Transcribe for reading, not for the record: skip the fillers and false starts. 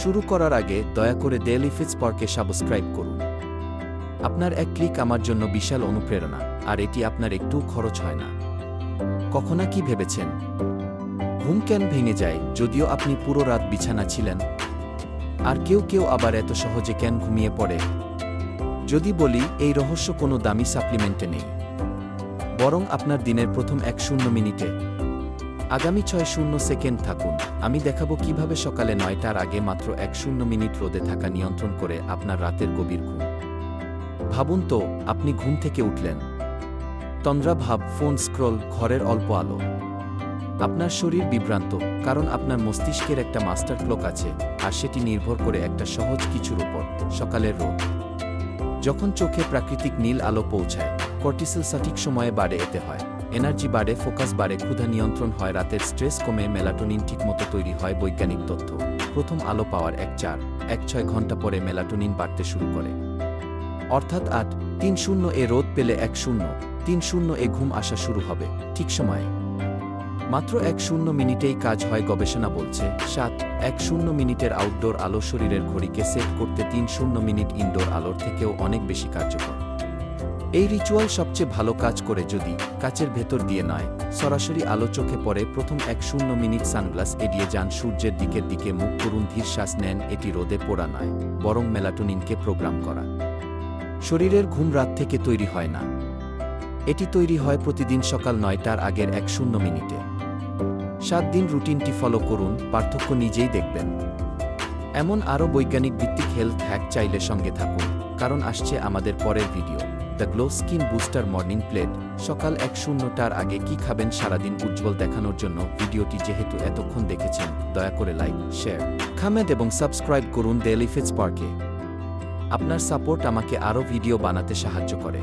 শুরু করার আগে দয়া করে ডেইলি ফিটস্পার্কে সাবস্ক্রাইব করুন। আপনার এক ক্লিক আমার জন্য বিশাল অনুপ্রেরণা, আর এটি আপনার একটুও খরচ হয় না। কখনো কি ভেবেছেন ঘুম কেন ভেঙে যায় যদিও আপনি পুরো রাত বিছানা ছিলেন? আর কেউ কেউ আবার এত সহজে কেন ঘুমিয়ে পড়ে? যদি বলি, এই রহস্য কোনো দামি সাপ্লিমেন্টে নেই, বরং আপনার দিনের প্রথম 10 মিনিটে। আগামী 60 সেকেন্ড থাকুন, আমি দেখাবো কিভাবে সকালে 9টার আগে মাত্র 10 মিনিট রোদে থাকা নিয়ন্ত্রণ করে আপনার রাতের গভীর ঘুম। ভাবুন তো, আপনি ঘুম থেকে উঠলেন, তন্দ্রা ভাব, ফোন স্ক্রল, ঘরের অল্প আলো। আপনার শরীর বিভ্রান্ত, কারণ আপনার মস্তিষ্কের একটা মাস্টার ক্লক আছে, আর সেটি নির্ভর করে একটা সহজ কিছুর উপর, সকালের রোদ। যখন চোখে প্রাকৃতিক নীল আলো পৌঁছায়, কর্টিসল সঠিক সময়ে বাড়ে, এতে হয় এনার্জি বাড়ে, ফোকাস বাড়ে, ক্ষুধা নিয়ন্ত্রণ হয়, রাতের স্ট্রেস কমে, মেলাটোনিন ঠিকমতো তৈরি হয়। বৈজ্ঞানিক তথ্য, প্রথম আলো পাওয়ার 1-4-1-6 ঘন্টা পরে মেলাটোনিন বাড়তে শুরু করে, অর্থাৎ 8-3-0 এ রোদ পেলে 1-0-3-0 এ ঘুম আসা শুরু হবে ঠিক সময়ে। মাত্র 10 মিনিটেই কাজ হয়, গবেষণা বলছে। 7-1-0 মিনিটের আউটডোর আলো শরীরের ঘড়িকে সেট করতে 3-0 মিনিট ইনডোর আলোর থেকেও অনেক বেশি কার্যকর। এই রিচুয়াল সবচেয়ে ভালো কাজ করে যদি কাচের ভেতর দিয়ে নয়, সরাসরি আলো চোখে পড়ে। প্রথম 10 মিনিট সানগ্লাস এড়িয়ে যান, সূর্যের দিকে মুখ করুন, ধীর শ্বাস নেন। এটি রোদে পোড়া নয়, বরং মেলাটোনিনকে প্রোগ্রাম করা। শরীরের ঘুম রাত থেকে তৈরি হয় না, এটি তৈরি হয় প্রতিদিন সকাল 9টার আগের 10 মিনিটে। 7 দিন রুটিনটি ফলো করুন, পার্থক্য নিজেই দেখবেন। এমন আরও বৈজ্ঞানিক ভিত্তিক হেলথ হ্যাক চাইলে সঙ্গে থাকুন, কারণ আসছে আমাদের পরের video, the glow skin booster morning plate. সকাল 10টার আগে কি খাবেন সারাদিন উজ্জ্বল দেখানোর জন্য? ভিডিওটি যেহেতু এতক্ষণ দেখেছেন, দয়া করে লাইক, শেয়ার, কমেন্ট এবং সাবস্ক্রাইব করুন ডেইলি ফিটস্পার্কে। আপনার সাপোর্ট আমাকে আরও ভিডিও বানাতে সাহায্য করে।